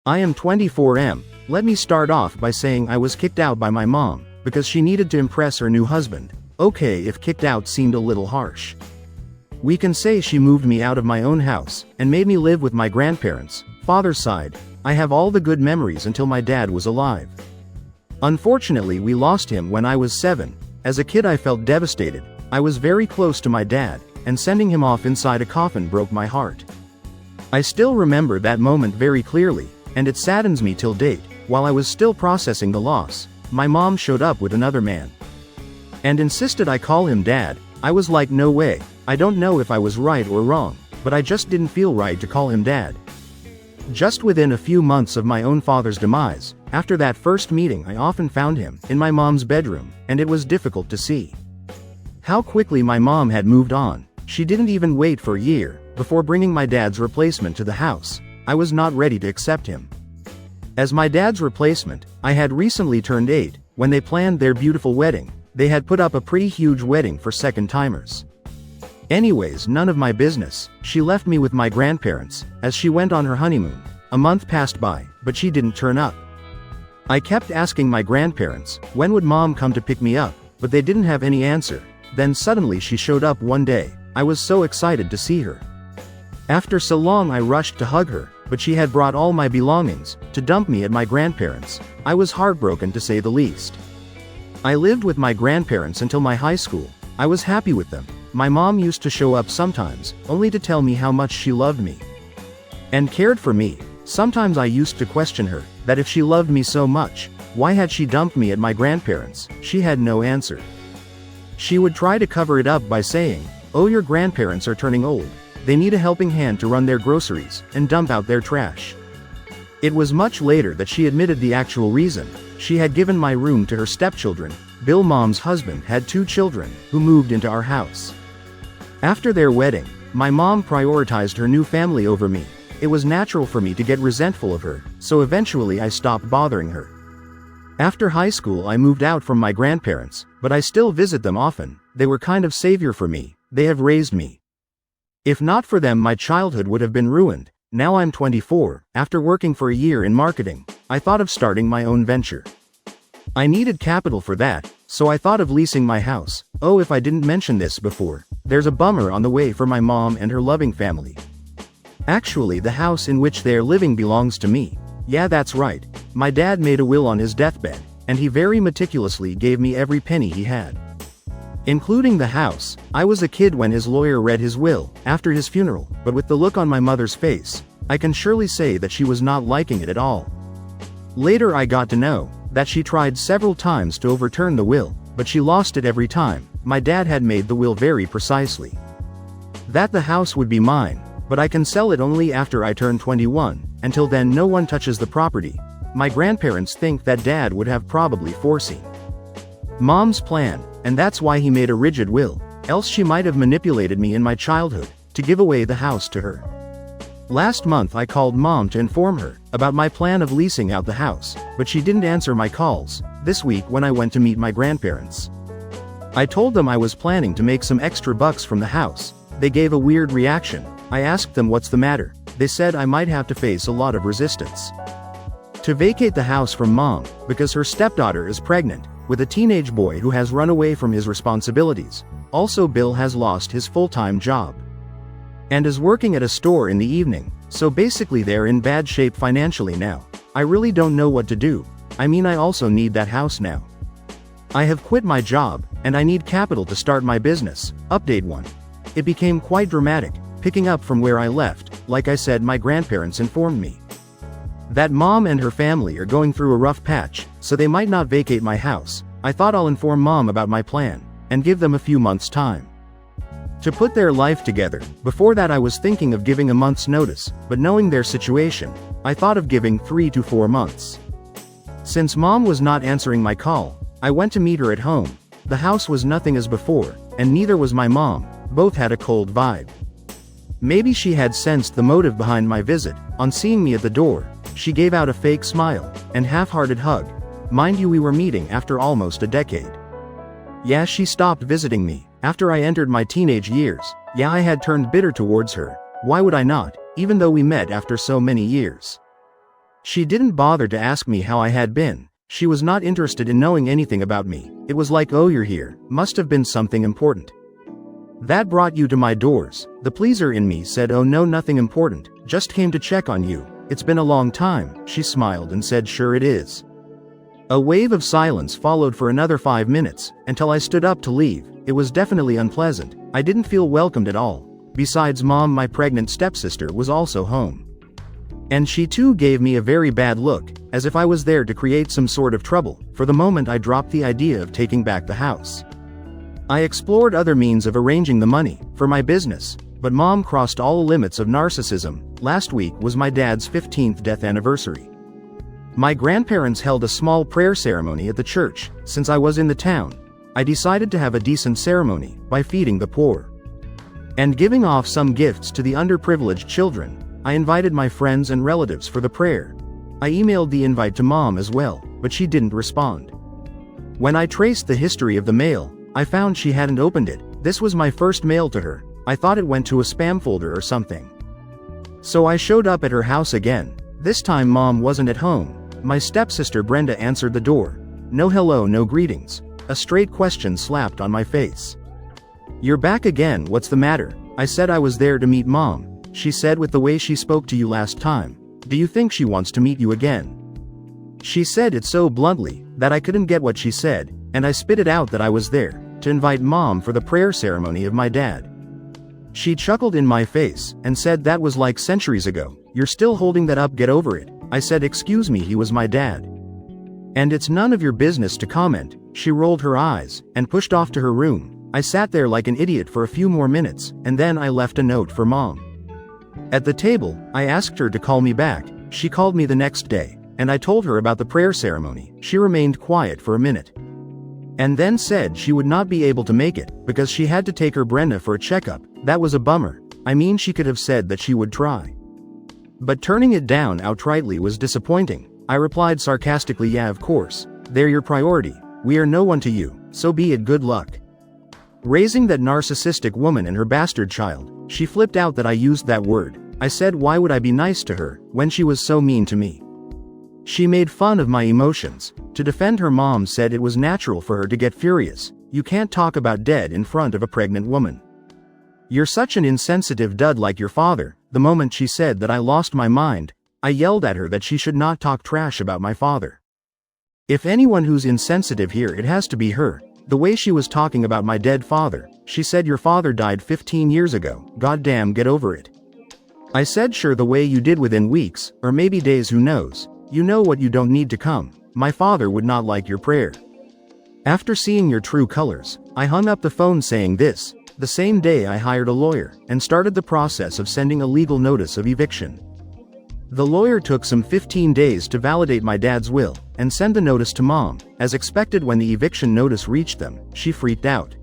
I am 24. Let me start off by saying I was kicked out by my mom, because she needed to impress her new husband. Okay, if kicked out seemed a little harsh. We can say she moved me out of my own house, and made me live with my grandparents. Father's side, I have all the good memories until my dad was alive. Unfortunately, we lost him when I was 7. As a kid I felt devastated. I was very close to my dad, and sending him off inside a coffin broke my heart. I still remember that moment very clearly, and it saddens me till date. While I was still processing the loss, my mom showed up with another man and insisted I call him dad. I was like, no way. I don't know if I was right or wrong, but I just didn't feel right to call him dad. Just within a few months of my own father's demise, after that first meeting I often found him in my mom's bedroom, and it was difficult to see how quickly my mom had moved on. She didn't even wait for a year before bringing my dad's replacement to the house. I was not ready to accept him as my dad's replacement. I had recently turned 8, when they planned their beautiful wedding. They had put up a pretty huge wedding for second-timers. Anyways, none of my business. She left me with my grandparents, as she went on her honeymoon. A month passed by, but she didn't turn up. I kept asking my grandparents, when would mom come to pick me up, but they didn't have any answer. Then suddenly she showed up one day. I was so excited to see her. After so long I rushed to hug her, but she had brought all my belongings to dump me at my grandparents'. I was heartbroken to say the least. I lived with my grandparents until my high school. I was happy with them. My mom used to show up sometimes, only to tell me how much she loved me and cared for me. Sometimes I used to question her, that if she loved me so much, why had she dumped me at my grandparents'? She had no answer. She would try to cover it up by saying, oh, your grandparents are turning old. They need a helping hand to run their groceries and dump out their trash. It was much later that she admitted the actual reason. She had given my room to her stepchildren. Bill, mom's husband, had 2 children who moved into our house. After their wedding, my mom prioritized her new family over me. It was natural for me to get resentful of her, so eventually I stopped bothering her. After high school I moved out from my grandparents, but I still visit them often. They were kind of savior for me. They have raised me. If not for them, my childhood would have been ruined. Now I'm 24. After working for a year in marketing, I thought of starting my own venture. I needed capital for that, so I thought of leasing my house. Oh, if I didn't mention this before, there's a bummer on the way for my mom and her loving family. Actually, the house in which they're living belongs to me. Yeah, that's right. My dad made a will on his deathbed, and he very meticulously gave me every penny he had, including the house. I was a kid when his lawyer read his will after his funeral, but with the look on my mother's face, I can surely say that she was not liking it at all. Later I got to know that she tried several times to overturn the will, but she lost it every time. My dad had made the will very precisely that the house would be mine, but I can sell it only after I turn 21. Until then, no one touches the property. My grandparents think that dad would have probably foreseen mom's plan, and that's why he made a rigid will, else she might have manipulated me in my childhood to give away the house to her. Last month I called mom to inform her about my plan of leasing out the house, but she didn't answer my calls. This week when I went to meet my grandparents, I told them I was planning to make some extra bucks from the house. They gave a weird reaction. I asked them what's the matter. They said I might have to face a lot of resistance to vacate the house from mom, because her stepdaughter is pregnant with a teenage boy who has run away from his responsibilities. Also, Bill has lost his full-time job and is working at a store in the evening, so basically they're in bad shape financially now. I really don't know what to do. I mean, I also need that house now. I have quit my job, and I need capital to start my business. Update 1. It became quite dramatic, picking up from where I left. Like I said, my grandparents informed me that mom and her family are going through a rough patch, so they might not vacate my house. I thought I'll inform mom about my plan, and give them a few months' time to put their life together. Before that I was thinking of giving a month's notice, but knowing their situation, I thought of giving 3 to 4 months. Since mom was not answering my call, I went to meet her at home. The house was nothing as before, and neither was my mom. Both had a cold vibe. Maybe she had sensed the motive behind my visit. On seeing me at the door, she gave out a fake smile and half-hearted hug. Mind you, we were meeting after almost a decade. Yeah, she stopped visiting me after I entered my teenage years. Yeah, I had turned bitter towards her. Why would I not, even though we met after so many years? She didn't bother to ask me how I had been. She was not interested in knowing anything about me. It was like, oh, you're here, must have been something important. That brought you to my doors. The pleaser in me said, oh no, nothing important, just came to check on you. It's been a long time. She smiled and said, sure it is. A wave of silence followed for another 5 minutes, until I stood up to leave. It was definitely unpleasant. I didn't feel welcomed at all. Besides Mom, my pregnant stepsister was also home. And she too gave me a very bad look, as if I was there to create some sort of trouble. For the moment I dropped the idea of taking back the house. I explored other means of arranging the money for my business, but Mom crossed all limits of narcissism. Last week was my dad's 15th death anniversary. My grandparents held a small prayer ceremony at the church. Since I was in the town, I decided to have a decent ceremony by feeding the poor and giving off some gifts to the underprivileged children. I invited my friends and relatives for the prayer. I emailed the invite to Mom as well, but she didn't respond. When I traced the history of the mail, I found she hadn't opened it. This was my first mail to her. I thought it went to a spam folder or something. So I showed up at her house again. This time Mom wasn't at home. My stepsister Brenda answered the door. No hello, no greetings. A straight question slapped on my face. You're back again, what's the matter? I said I was there to meet Mom. She said, with the way she spoke to you last time, do you think she wants to meet you again? She said it so bluntly that I couldn't get what she said, and I spit it out that I was there to invite Mom for the prayer ceremony of my dad. She chuckled in my face and said that was like centuries ago. You're still holding that up, get over it. I said, excuse me, he was my dad. And it's none of your business to comment. She rolled her eyes and pushed off to her room. I sat there like an idiot for a few more minutes, and then I left a note for Mom. At the table, I asked her to call me back. She called me the next day, and I told her about the prayer ceremony. She remained quiet for a minute, and then said she would not be able to make it, because she had to take her Brenda for a checkup. That was a bummer. I mean, she could have said that she would try. But turning it down outrightly was disappointing. I replied sarcastically, yeah, of course. They're your priority. We are no one to you, so be it, good luck. Raising that narcissistic woman and her bastard child. She flipped out that I used that word. I said, why would I be nice to her when she was so mean to me? She made fun of my emotions. To defend her, Mom said it was natural for her to get furious. You can't talk about dead in front of a pregnant woman. You're such an insensitive dud like your father. The moment she said that, I lost my mind. I yelled at her that she should not talk trash about my father. If anyone who's insensitive here, it has to be her. The way she was talking about my dead father. She said, your father died 15 years ago. Goddamn, get over it. I said, sure, the way you did within weeks, or maybe days, who knows. You know what, you don't need to come. My father would not like your prayer. After seeing your true colors, I hung up the phone saying this. The same day I hired a lawyer, and started the process of sending a legal notice of eviction. The lawyer took some 15 days to validate my dad's will, and send the notice to Mom. As expected, when the eviction notice reached them, she freaked out.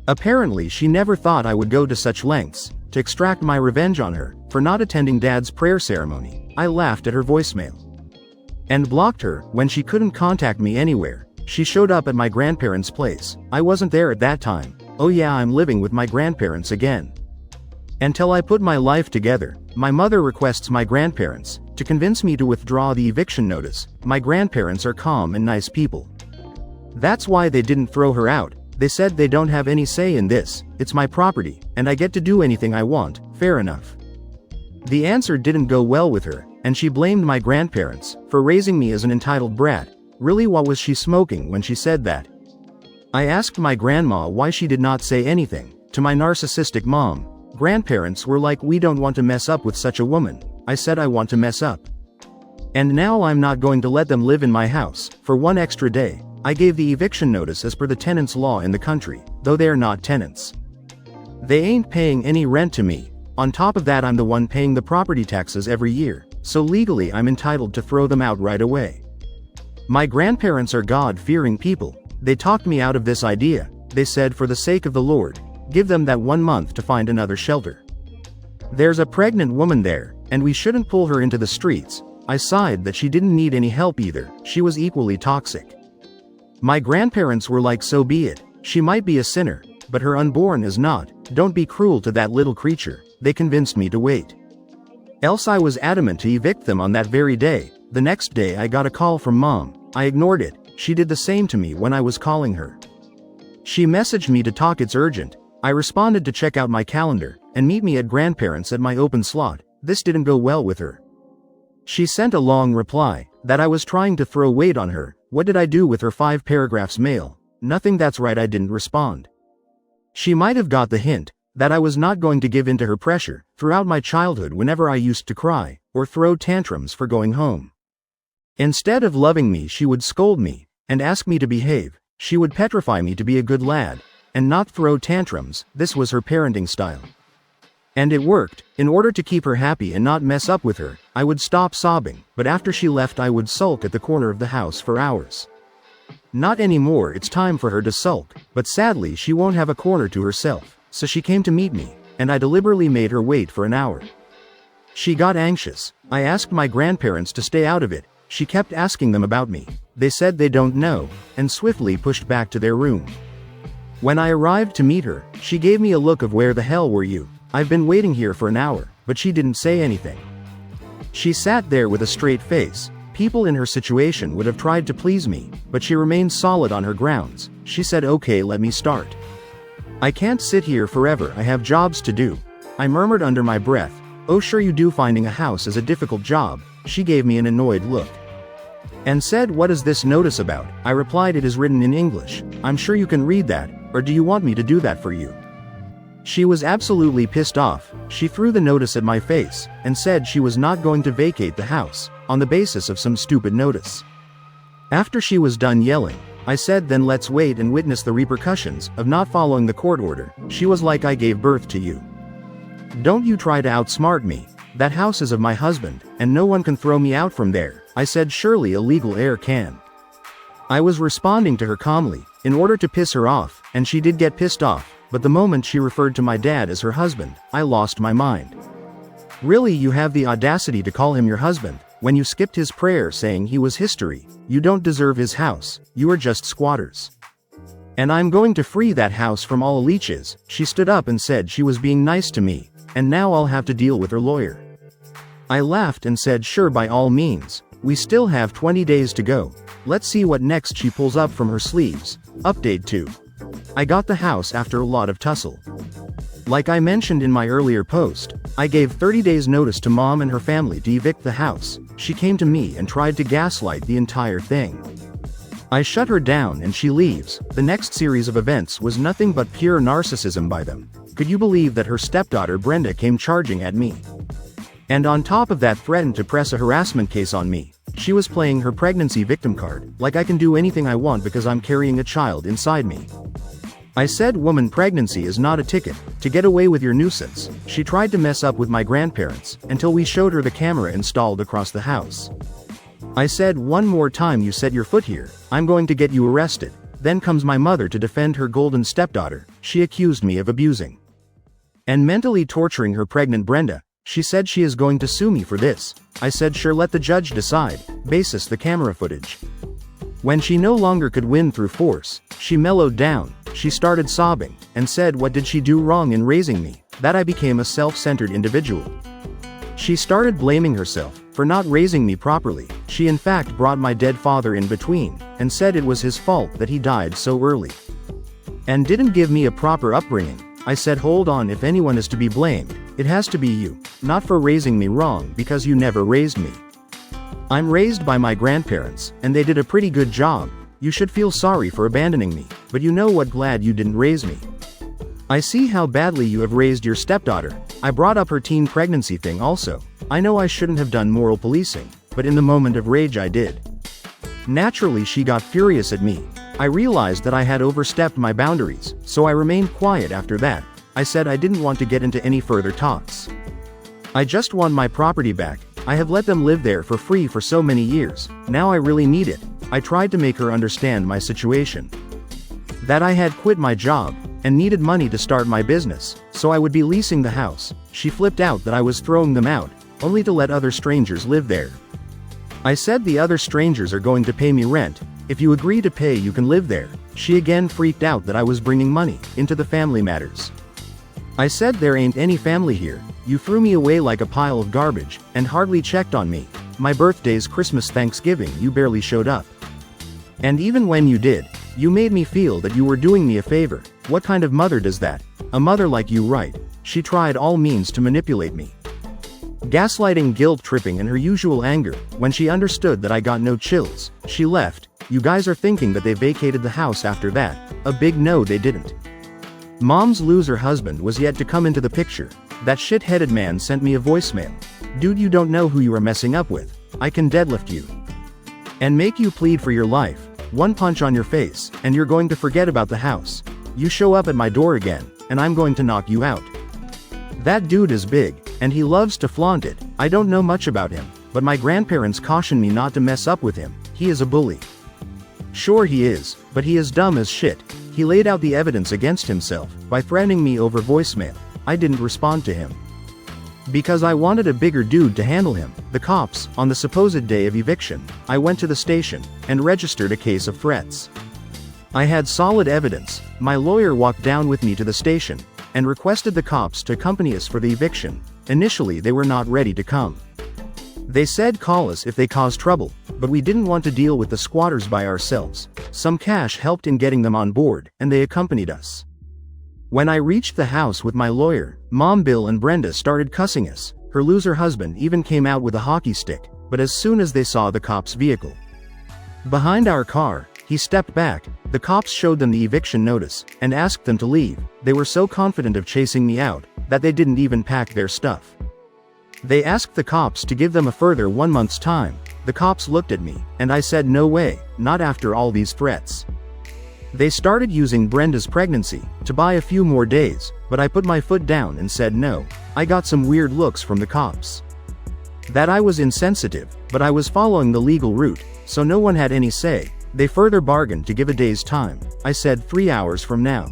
Apparently she never thought I would go to such lengths to extract my revenge on her for not attending Dad's prayer ceremony. I laughed at her voicemail and blocked her. When she couldn't contact me anywhere, she showed up at my grandparents' place. I wasn't there at that time. Oh yeah, I'm living with my grandparents again. Until I put my life together. My mother requests my grandparents to convince me to withdraw the eviction notice. My grandparents are calm and nice people. That's why they didn't throw her out. They said they don't have any say in this. It's my property, and I get to do anything I want. Fair enough. The answer didn't go well with her, and she blamed my grandparents for raising me as an entitled brat. Really, what was she smoking when she said that? I asked my grandma why she did not say anything to my narcissistic mom. Grandparents were like, we don't want to mess up with such a woman. I said, I want to mess up. And now I'm not going to let them live in my house for one extra day. I gave the eviction notice as per the tenants' law in the country, though they're not tenants. They ain't paying any rent to me. On top of that, I'm the one paying the property taxes every year, so legally I'm entitled to throw them out right away. My grandparents are God-fearing people. They talked me out of this idea. They said, for the sake of the Lord, give them that 1 month to find another shelter. There's a pregnant woman there, and we shouldn't pull her into the streets. I sighed that she didn't need any help either. She was equally toxic. My grandparents were like, so be it. She might be a sinner, but her unborn is not. Don't be cruel to that little creature. They convinced me to wait. Else I was adamant to evict them on that very day. The next day I got a call from mom. I ignored it. She did the same to me when I was calling her. She messaged me to talk, it's urgent. I responded to check out my calendar and meet me at grandparents at my open slot. This didn't go well with her. She sent a long reply that I was trying to throw weight on her. What did I do with her 5 paragraphs mail? Nothing. That's right, I didn't respond. She might have got the hint that I was not going to give in to her pressure. Throughout my childhood, whenever I used to cry or throw tantrums for going home, instead of loving me, she would scold me and ask me to behave. She would petrify me to be a good lad and not throw tantrums. This was her parenting style. And it worked. In order to keep her happy and not mess up with her, I would stop sobbing, but after she left I would sulk at the corner of the house for hours. Not anymore, it's time for her to sulk, but sadly she won't have a corner to herself, so she came to meet me, and I deliberately made her wait for an hour. She got anxious. I asked my grandparents to stay out of it. She kept asking them about me. They said they don't know, and swiftly pushed back to their room. When I arrived to meet her, she gave me a look of where the hell were you? I've been waiting here for an hour, but she didn't say anything. She sat there with a straight face. People in her situation would have tried to please me, but she remained solid on her grounds. She said, okay, let me start. I can't sit here forever, I have jobs to do. I murmured under my breath, oh sure you do, finding a house is a difficult job. She gave me an annoyed look and said, what is this notice about? I replied, it is written in English. I'm sure you can read that, or do you want me to do that for you? She was absolutely pissed off. She threw the notice at my face and said she was not going to vacate the house on the basis of some stupid notice. After she was done yelling, I said, then let's wait and witness the repercussions of not following the court order. She was like, I gave birth to you. Don't you try to outsmart me. That house is of my husband, and no one can throw me out from there. I said, surely a legal heir can. I was responding to her calmly, in order to piss her off, and she did get pissed off, but the moment she referred to my dad as her husband, I lost my mind. Really, you have the audacity to call him your husband, when you skipped his prayer saying he was history? You don't deserve his house, you are just squatters. And I'm going to free that house from all leeches. She stood up and said she was being nice to me, and now I'll have to deal with her lawyer. I laughed and said, sure, by all means. We still have 20 days to go. Let's see what next she pulls up from her sleeves. Update 2. I got the house after a lot of tussle. Like I mentioned in my earlier post, I gave 30 days notice to mom and her family to evict the house. She came to me and tried to gaslight the entire thing. I shut her down and she leaves. The next series of events was nothing but pure narcissism by them. Could you believe that her stepdaughter Brenda came charging at me? And on top of that, threatened to press a harassment case on me. She was playing her pregnancy victim card, like I can do anything I want because I'm carrying a child inside me. I said, woman, pregnancy is not a ticket to get away with your nuisance. She tried to mess up with my grandparents, until we showed her the camera installed across the house. I said, one more time you set your foot here, I'm going to get you arrested. Then comes my mother to defend her golden stepdaughter. She accused me of abusing and mentally torturing her pregnant Brenda. She said she is going to sue me for this. I said, sure, let the judge decide, basis the camera footage. When she no longer could win through force, she mellowed down. She started sobbing, and said, what did she do wrong in raising me, that I became a self-centered individual? She started blaming herself for not raising me properly. She in fact brought my dead father in between, and said it was his fault that he died so early, and didn't give me a proper upbringing. I said, hold on, if anyone is to be blamed, it has to be you, not for raising me wrong because you never raised me. I'm raised by my grandparents, and they did a pretty good job. You should feel sorry for abandoning me, but you know what, glad you didn't raise me. I see how badly you have raised your stepdaughter. I brought up her teen pregnancy thing also. I know I shouldn't have done moral policing, but in the moment of rage I did. Naturally she got furious at me. I realized that I had overstepped my boundaries, so I remained quiet after that. I said I didn't want to get into any further talks. I just want my property back. I have let them live there for free for so many years. Now I really need it. I tried to make her understand my situation. That I had quit my job, and needed money to start my business, so I would be leasing the house. She flipped out that I was throwing them out, only to let other strangers live there. I said the other strangers are going to pay me rent. If you agree to pay, you can live there. She again freaked out that I was bringing money into the family matters. I said there ain't any family here. You threw me away like a pile of garbage, and hardly checked on me. My birthdays, Christmas, Thanksgiving, you barely showed up. And even when you did, you made me feel that you were doing me a favor. What kind of mother does that? A mother like you, right? She tried all means to manipulate me. Gaslighting, guilt tripping, and her usual anger. When she understood that I got no chills, she left. You guys are thinking that they vacated the house after that. A big no, they didn't. Mom's loser husband was yet to come into the picture. That shit-headed man sent me a voicemail. Dude, you don't know who you are messing up with. I can deadlift you and make you plead for your life. One punch on your face, and you're going to forget about the house. You show up at my door again, and I'm going to knock you out. That dude is big, and he loves to flaunt it. I don't know much about him, but my grandparents cautioned me not to mess up with him. He is a bully. Sure he is, but he is dumb as shit. He laid out the evidence against himself by threatening me over voicemail. I didn't respond to him because I wanted a bigger dude to handle him. The cops, on the supposed day of eviction, I went to the station and registered a case of threats. I had solid evidence. My lawyer walked down with me to the station and requested the cops to accompany us for the eviction. Initially, they were not ready to come. They said call us if they caused trouble, but we didn't want to deal with the squatters by ourselves. Some cash helped in getting them on board, and they accompanied us. When I reached the house with my lawyer, Mom, Bill, and Brenda started cussing us. Her loser husband even came out with a hockey stick, but as soon as they saw the cops' vehicle behind our car, he stepped back. The cops showed them the eviction notice and asked them to leave. They were so confident of chasing me out that they didn't even pack their stuff. They asked the cops to give them a further 1 month's time. The cops looked at me, and I said no way, not after all these threats. They started using Brenda's pregnancy to buy a few more days, but I put my foot down and said no. I got some weird looks from the cops that I was insensitive, but I was following the legal route, so no one had any say. They further bargained to give a day's time. I said 3 hours from now.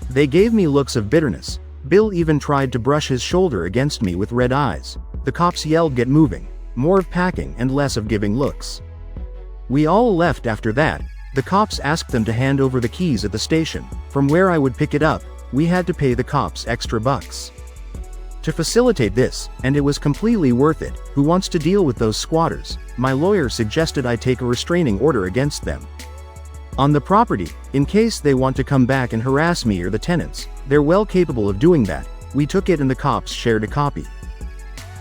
They gave me looks of bitterness. Bill even tried to brush his shoulder against me with red eyes. The cops yelled, get moving. More of packing and less of giving looks. We all left after that. The cops asked them to hand over the keys at the station. From where I would pick it up, we had to pay the cops extra bucks to facilitate this, and it was completely worth it. Who wants to deal with those squatters? My lawyer suggested I take a restraining order against them on the property, in case they want to come back and harass me or the tenants. They're well capable of doing that. We took it and the cops shared a copy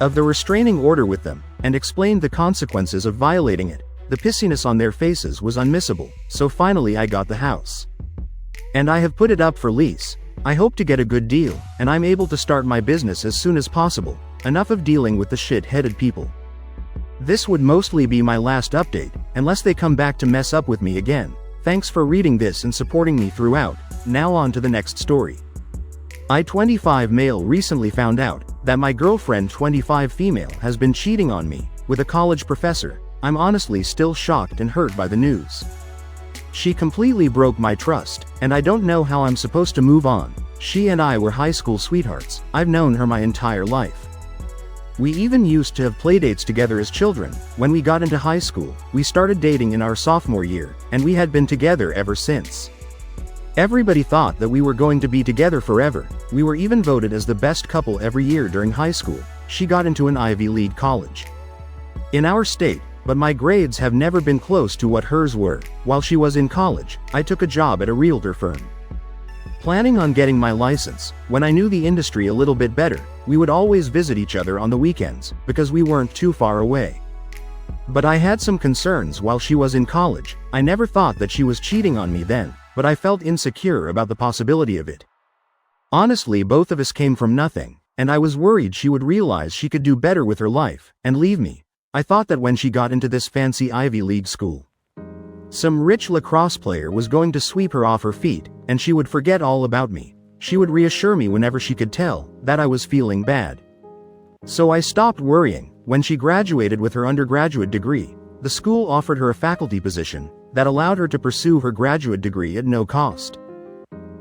of the restraining order with them, and explained the consequences of violating it. The pissiness on their faces was unmissable, so finally I got the house. And I have put it up for lease. I hope to get a good deal, and I'm able to start my business as soon as possible. Enough of dealing with the shit-headed people. This would mostly be my last update, unless they come back to mess up with me again. Thanks for reading this and supporting me throughout. Now on to the next story. I, 25 male, recently found out that my girlfriend, 25 female, has been cheating on me with a college professor. I'm honestly still shocked and hurt by the news. She completely broke my trust, and I don't know how I'm supposed to move on. She and I were high school sweethearts. I've known her my entire life. We even used to have playdates together as children. When we got into high school, we started dating in our sophomore year, and we had been together ever since. Everybody thought that we were going to be together forever. We were even voted as the best couple every year during high school. She got into an Ivy League college in our state, but my grades have never been close to what hers were. While she was in college, I took a job at a realtor firm, planning on getting my license. When I knew the industry a little bit better, we would always visit each other on the weekends, because we weren't too far away. But I had some concerns while she was in college. I never thought that she was cheating on me then, but I felt insecure about the possibility of it. Honestly, both of us came from nothing, and I was worried she would realize she could do better with her life and leave me. I thought that when she got into this fancy Ivy League school, some rich lacrosse player was going to sweep her off her feet, and she would forget all about me. She would reassure me whenever she could tell that I was feeling bad. So I stopped worrying. When she graduated with her undergraduate degree, the school offered her a faculty position that allowed her to pursue her graduate degree at no cost.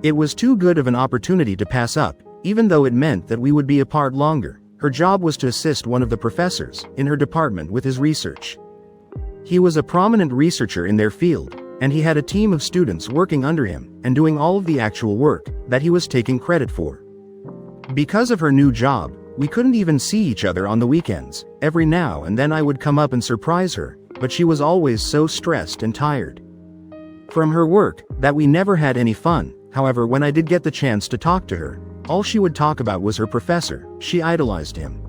It was too good of an opportunity to pass up, even though it meant that we would be apart longer. Her job was to assist one of the professors in her department with his research. He was a prominent researcher in their field, and he had a team of students working under him and doing all of the actual work that he was taking credit for. Because of her new job, We couldn't even see each other on the weekends. Every now and then I would come up and surprise her, but she was always so stressed and tired from her work that we never had any fun. However, when I did get the chance to talk to her, all she would talk about was her professor. She idolized him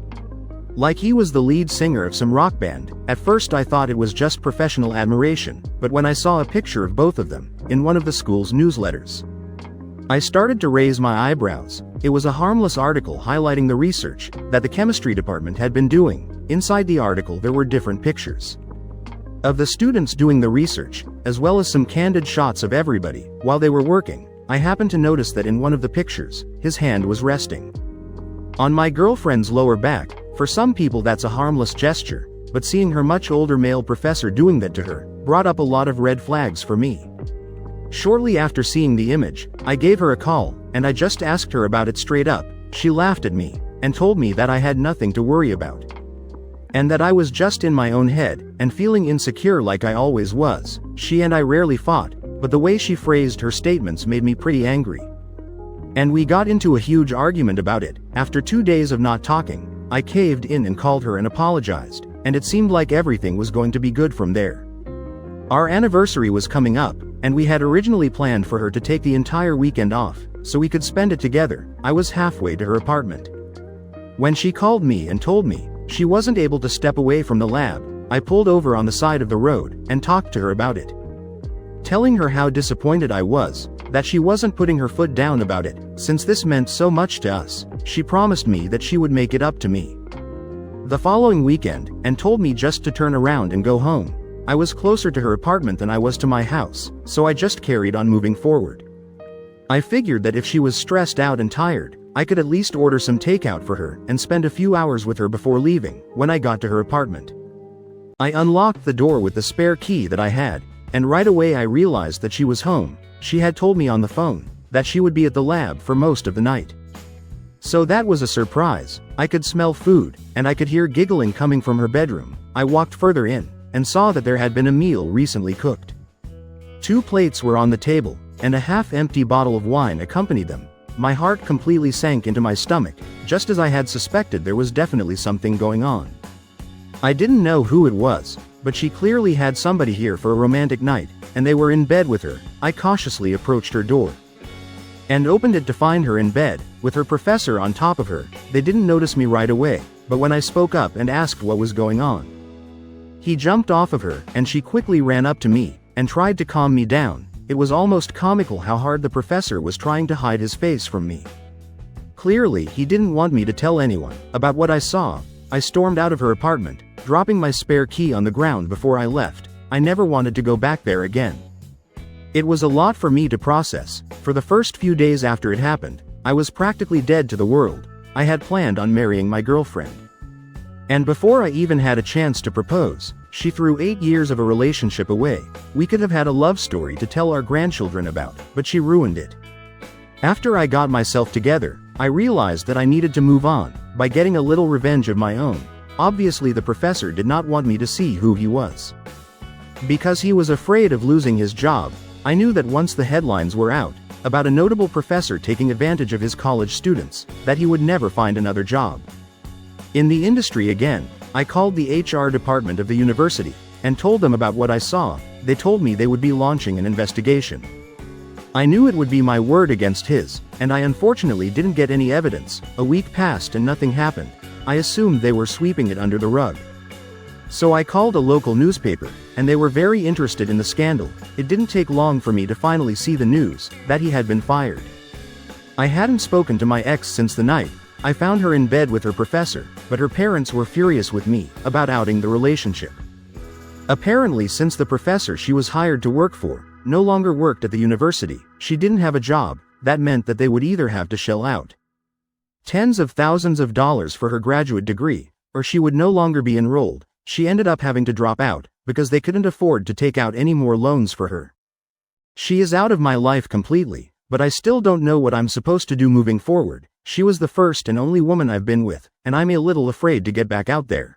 like he was the lead singer of some rock band. At first I thought it was just professional admiration, but when I saw a picture of both of them in one of the school's newsletters, I started to raise my eyebrows. It was a harmless article highlighting the research that the chemistry department had been doing. Inside the article there were different pictures of the students doing the research, as well as some candid shots of everybody while they were working. I happened to notice that in one of the pictures, his hand was resting on my girlfriend's lower back. For some people that's a harmless gesture, but seeing her much older male professor doing that to her brought up a lot of red flags for me. Shortly after seeing the image, I gave her a call, and I just asked her about it straight up. She laughed at me and told me that I had nothing to worry about, and that I was just in my own head and feeling insecure like I always was. She and I rarely fought, but the way she phrased her statements made me pretty angry, and we got into a huge argument about it. After 2 days of not talking, I caved in and called her and apologized, and it seemed like everything was going to be good from there. Our anniversary was coming up, and we had originally planned for her to take the entire weekend off, so we could spend it together. I was halfway to her apartment when she called me and told me she wasn't able to step away from the lab. I pulled over on the side of the road and talked to her about it, telling her how disappointed I was that she wasn't putting her foot down about it, since this meant so much to us. She promised me that she would make it up to me the following weekend, and told me just to turn around and go home. I was closer to her apartment than I was to my house, so I just carried on moving forward. I figured that if she was stressed out and tired, I could at least order some takeout for her and spend a few hours with her before leaving. When I got to her apartment, I unlocked the door with the spare key that I had, and right away I realized that she was home. She had told me on the phone that she would be at the lab for most of the night, so that was a surprise. I could smell food, and I could hear giggling coming from her bedroom. I walked further in and saw that there had been a meal recently cooked. 2 plates were on the table, and a half-empty bottle of wine accompanied them. My heart completely sank into my stomach. Just as I had suspected, there was definitely something going on. I didn't know who it was, but she clearly had somebody here for a romantic night, and they were in bed with her. I cautiously approached her door and opened it to find her in bed with her professor on top of her. They didn't notice me right away, but when I spoke up and asked what was going on, he jumped off of her, and she quickly ran up to me and tried to calm me down. It was almost comical how hard the professor was trying to hide his face from me. Clearly, he didn't want me to tell anyone about what I saw. I stormed out of her apartment, dropping my spare key on the ground before I left. I never wanted to go back there again. It was a lot for me to process. For the first few days after it happened, I was practically dead to the world. I had planned on marrying my girlfriend, and before I even had a chance to propose, she threw 8 years of a relationship away. We could have had a love story to tell our grandchildren about, but she ruined it. After I got myself together, I realized that I needed to move on by getting a little revenge of my own. Obviously, the professor did not want me to see who he was, because he was afraid of losing his job. I knew that once the headlines were out about a notable professor taking advantage of his college students, that he would never find another job in the industry again. I called the HR department of the university and told them about what I saw. They told me they would be launching an investigation. I knew it would be my word against his, and I unfortunately didn't get any evidence. A week passed and nothing happened. I assumed they were sweeping it under the rug. So I called a local newspaper, and they were very interested in the scandal. It didn't take long for me to finally see the news that he had been fired. I hadn't spoken to my ex since the night I found her in bed with her professor, but her parents were furious with me about outing the relationship. Apparently, since the professor she was hired to work for no longer worked at the university, she didn't have a job. That meant that they would either have to shell out tens of thousands of dollars for her graduate degree, or she would no longer be enrolled. She ended up having to drop out because they couldn't afford to take out any more loans for her. She is out of my life completely, but I still don't know what I'm supposed to do moving forward. She was the first and only woman I've been with, and I'm a little afraid to get back out there.